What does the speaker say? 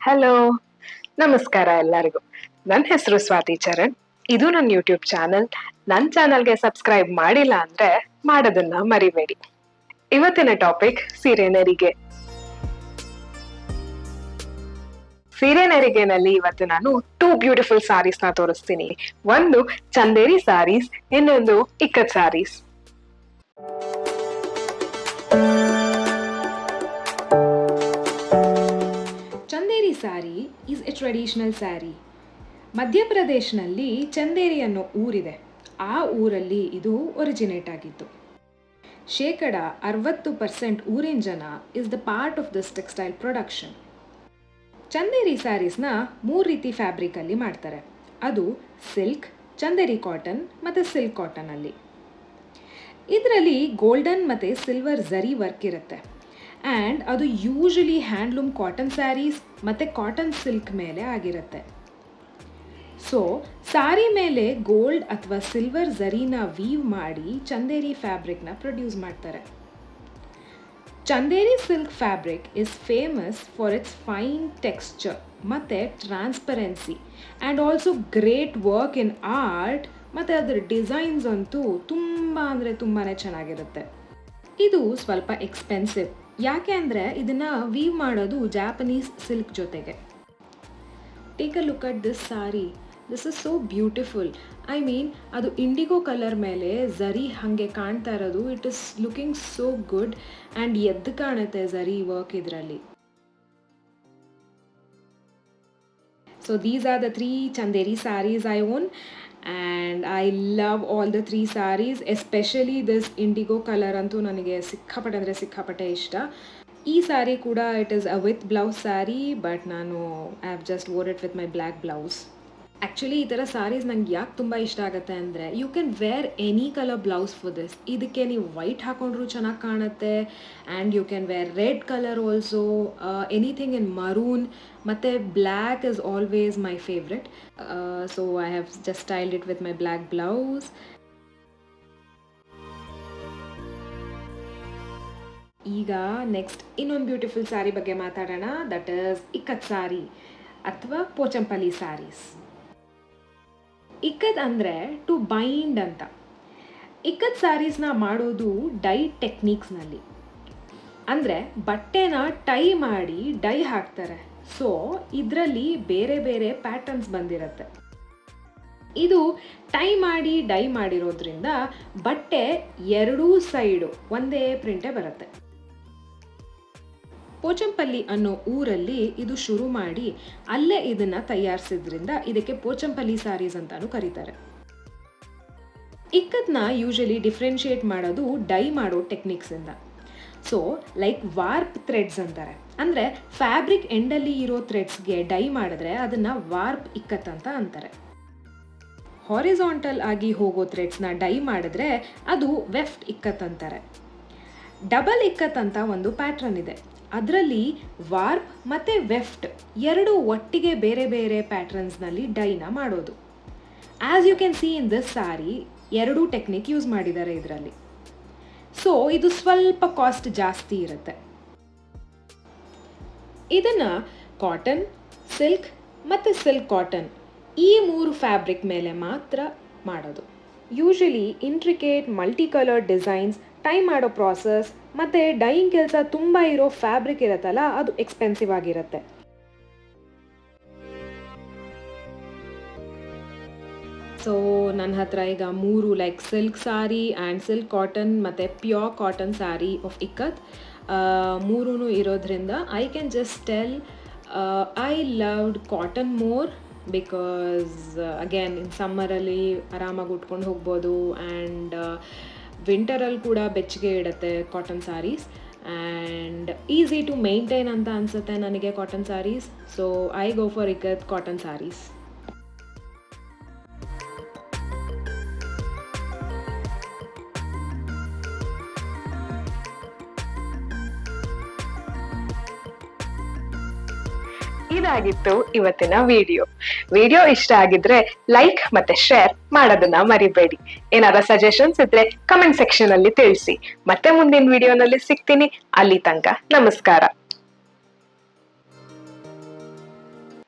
Hello, ನಮಸ್ಕಾರ ಎಲ್ಲರಿಗೂ. ನನ್ನ ಹೆಸರು ಸ್ವಾತಿ ಚರಣ್. ಇದು ನನ್ನ ಯೂಟ್ಯೂಬ್ ಚಾನಲ್. ನನ್ನ ಚಾನಲ್ಗೆ ಸಬ್ಸ್ಕ್ರೈಬ್ ಮಾಡಿಲ್ಲ ಅಂದ್ರೆ ಮಾಡೋದನ್ನ ಮರಿಬೇಡಿ. ಇವತ್ತಿನ ಟಾಪಿಕ್ ಸೀರೆ ನೆರಿಗೆ. ಸೀರೆ ನೆರಿಗೆನಲ್ಲಿ ಇವತ್ತು ನಾನು 2 ಬ್ಯೂಟಿಫುಲ್ ಸಾರೀಸ್ ನ ತೋರಿಸ್ತೀನಿ. ಒಂದು ಚಂದೇರಿ ಸಾರೀಸ್, ಇನ್ನೊಂದು ikat saris. Chanderi sari is a traditional sari. ಮಧ್ಯಪ್ರದೇಶನಲ್ಲಿ ಚಂದೇರಿ ಅನ್ನೋ ಊರಿದೆ. ಆ ಊರಲ್ಲಿ ಇದು ಒರಿಜಿನೇಟ್ ಆಗಿತ್ತು. 60% ಊರಿನ ಜನ is the part of this textile production. Chanderi ಸ್ಯಾರೀಸ್ನ 3 ರೀತಿ ಫ್ಯಾಬ್ರಿಕಲ್ಲಿ ಮಾಡ್ತಾರೆ. ಅದು ಸಿಲ್ಕ್, ಚಂದೇರಿ ಕಾಟನ್ ಮತ್ತು ಸಿಲ್ಕ್ ಕಾಟನಲ್ಲಿ. ಇದರಲ್ಲಿ ಗೋಲ್ಡನ್ ಮತ್ತು ಸಿಲ್ವರ್ ಝರಿ ವರ್ಕ್ ಇರುತ್ತೆ. ಆ್ಯಂಡ್ ಅದು ಯೂಶಲಿ ಹ್ಯಾಂಡ್ಲೂಮ್ ಕಾಟನ್ ಸ್ಯಾರೀಸ್ ಮತ್ತು ಕಾಟನ್ ಸಿಲ್ಕ್ ಮೇಲೆ ಆಗಿರುತ್ತೆ. ಸೊ ಸಾರಿ ಮೇಲೆ ಗೋಲ್ಡ್ ಅಥವಾ ಸಿಲ್ವರ್ ಝರಿನ ವೀವ್ ಮಾಡಿ ಚಂದೇರಿ ಫ್ಯಾಬ್ರಿಕ್ನ ಪ್ರೊಡ್ಯೂಸ್ ಮಾಡ್ತಾರೆ. Chanderi silk fabric is famous for its fine texture ಮತ್ತು transparency and also great work in art. ಮತ್ತು ಅದರ ಡಿಸೈನ್ಸ್ ಅಂತೂ ತುಂಬ ಅಂದರೆ ತುಂಬಾ ಚೆನ್ನಾಗಿರುತ್ತೆ. ಇದು ಸ್ವಲ್ಪ ಎಕ್ಸ್ಪೆನ್ಸಿವ್. ಯಾಕೆ ಅಂದರೆ ಇದನ್ನು ವೀವ್ ಮಾಡೋದು ಜಾಪನೀಸ್ ಸಿಲ್ಕ್ ಜೊತೆಗೆ. Take a look at this sari. This is so beautiful. I mean ಅದು ಇಂಡಿಗೋ ಕಲರ್ ಮೇಲೆ ಝರಿ ಹಾಗೆ ಕಾಣ್ತಾ ಇರೋದು. It is looking so good and ಎದ್ದು ಕಾಣುತ್ತೆ ಝರಿ ವರ್ಕ್ ಇದರಲ್ಲಿ. So these are the 3 Chanderi saris I own. And I love all the 3 sarees, especially this indigo color ಅಂತೂ ನನಗೆ ಸಿಕ್ಕಾಪಟ್ಟೆ ಇಷ್ಟ. ಈ ಸಾರಿ ಕೂಡ it is a with blouse sari, but ನಾನು I have just wore it with my black blouse. Actually ಈ ಥರ ಸಾರೀಸ್ ನಂಗೆ ಯಾಕೆ ತುಂಬ ಇಷ್ಟ ಆಗುತ್ತೆ ಅಂದರೆ you can wear any colour blouse for this. ಇದಕ್ಕೆ ನೀವು ವೈಟ್ ಹಾಕೊಂಡ್ರೂ ಚೆನ್ನಾಗಿ ಕಾಣುತ್ತೆ. And you can wear red colour also, anything in maroon. ಮತ್ತು black is always my favourite. So I have just styled it with my black blouse. ಈಗ next ಇನ್ನೊಂದು beautiful sari ಬಗ್ಗೆ ಮಾತಾಡೋಣ. ದಟ್ ಈಸ್ ಇಕ್ಕತ್ ಸಾರಿ ಅಥವಾ ಪೋಚಂಪಲ್ಲಿ ಸ್ಯಾರೀಸ್. ಇಕ್ಕತ್ ಅಂದರೆ ಟು ಬೈಂಡ್ ಅಂತ. ಇಕ್ಕತ್ ಸ್ಯಾರೀಸ್ನ ಮಾಡೋದು dye ಟೆಕ್ನಿಕ್ಸ್ನಲ್ಲಿ. ಅಂದರೆ ಬಟ್ಟೆನ ಟೈ ಮಾಡಿ ಡೈ ಹಾಕ್ತಾರೆ. ಸೊ ಇದರಲ್ಲಿ ಬೇರೆ ಬೇರೆ ಪ್ಯಾಟರ್ನ್ಸ್ ಬಂದಿರುತ್ತೆ. ಇದು ಟೈ ಮಾಡಿ ಡೈ ಮಾಡಿರೋದ್ರಿಂದ ಬಟ್ಟೆ ಎರಡೂ ಸೈಡು ಒಂದೇ ಪ್ರಿಂಟೇ ಬರುತ್ತೆ. ಪೋಚಂಪಲ್ಲಿ ಅನ್ನೋ ಊರಲ್ಲಿ ಇದು ಶುರು ಮಾಡಿ ಅಲ್ಲೇ ಇದನ್ನು ತಯಾರಿಸಿದ್ರಿಂದ ಇದಕ್ಕೆ ಪೋಚಂಪಲ್ಲಿ ಸ್ಯಾರೀಸ್ ಅಂತಾನೂ ಕರೀತಾರೆ. ಇಕ್ಕತ್ನ ಯೂಶಲಿ ಡಿಫ್ರೆನ್ಶಿಯೇಟ್ ಮಾಡೋದು ಡೈ ಮಾಡೋ ಟೆಕ್ನಿಕ್ಸಿಂದ. ಸೊ ಲೈಕ್ ವಾರ್ಪ್ ಥ್ರೆಡ್ಸ್ ಅಂತಾರೆ. ಅಂದರೆ ಫ್ಯಾಬ್ರಿಕ್ ಎಂಡಲ್ಲಿ ಇರೋ ಥ್ರೆಡ್ಸ್ಗೆ ಡೈ ಮಾಡಿದ್ರೆ ಅದನ್ನು ವಾರ್ಪ್ ಇಕ್ಕತ್ ಅಂತ ಅಂತಾರೆ. ಹಾರಿಜಾಂಟಲ್ ಆಗಿ ಹೋಗೋ ಥ್ರೆಡ್ಸ್ನ ಡೈ ಮಾಡಿದ್ರೆ ಅದು ವೆಫ್ಟ್ ಇಕ್ಕತ್ ಅಂತಾರೆ. ಡಬಲ್ ಇಕ್ಕತ್ ಅಂತ ಒಂದು ಪ್ಯಾಟ್ರನ್ ಇದೆ. ಅದರಲ್ಲಿ ವಾರ್ಪ್ ಮತ್ತು ವೆಫ್ಟ್ ಎರಡೂ ಒಟ್ಟಿಗೆ ಬೇರೆ ಬೇರೆ ಪ್ಯಾಟ್ರನ್ಸ್ನಲ್ಲಿ ಡೈನ ಮಾಡೋದು. As you can see in this sari ಎರಡೂ ಟೆಕ್ನಿಕ್ ಯೂಸ್ ಮಾಡಿದ್ದಾರೆ ಇದರಲ್ಲಿ. ಸೊ ಇದು ಸ್ವಲ್ಪ ಕಾಸ್ಟ್ ಜಾಸ್ತಿ ಇರುತ್ತೆ. ಇದನ್ನು ಕಾಟನ್, ಸಿಲ್ಕ್ ಮತ್ತು ಸಿಲ್ಕ್ ಕಾಟನ್ ಈ 3 ಫ್ಯಾಬ್ರಿಕ್ ಮೇಲೆ ಮಾತ್ರ ಮಾಡೋದು. Usually intricate multi colour designs, tie ಮಾಡೋ ಪ್ರಾಸೆಸ್ ಮತ್ತು ಡೈಯಿಂಗ್ ಕೆಲಸ ತುಂಬ ಇರೋ ಫ್ಯಾಬ್ರಿಕ್ ಇರುತ್ತಲ್ಲ, ಅದು ಎಕ್ಸ್ಪೆನ್ಸಿವ್ ಆಗಿರುತ್ತೆ. ಸೊ ನನ್ನ ಹತ್ರ ಈಗ 3 like silk sari and silk cotton ಮತ್ತು pure cotton sari of ikat 3 ಇರೋದ್ರಿಂದ I can just tell I loved cotton more. Because again in ಸಮ್ಮರಲ್ಲಿ ಆರಾಮಾಗಿ ಉಟ್ಕೊಂಡು ಹೋಗ್ಬೋದು. ಆ್ಯಂಡ್ ವಿಂಟರಲ್ಲಿ ಕೂಡ ಬೆಚ್ಚಗೆ ಇಡುತ್ತೆ cotton saris. And easy to maintain ಅಂತ ಅನಿಸುತ್ತೆ ನನಗೆ cotton saris. So I go for ikat cotton saris. ಇದಾಗಿತ್ತು ಇವತ್ತಿನ ವಿಡಿಯೋ ಇಷ್ಟ ಆಗಿದ್ರೆ ಲೈಕ್ ಮತ್ತೆ ಶೇರ್ ಮಾಡೋದನ್ನ ಮರಿಬೇಡಿ. ಏನಾರ ಸಜೆಷನ್ಸ್ ಇದ್ರೆ ಕಮೆಂಟ್ ಸೆಕ್ಷನ್ ಅಲ್ಲಿ ತಿಳಿಸಿ. ಮತ್ತೆ ಮುಂದಿನ ವಿಡಿಯೋನಲ್ಲಿ ಸಿಗ್ತೀನಿ. ಅಲ್ಲಿ ತನಕ ನಮಸ್ಕಾರ.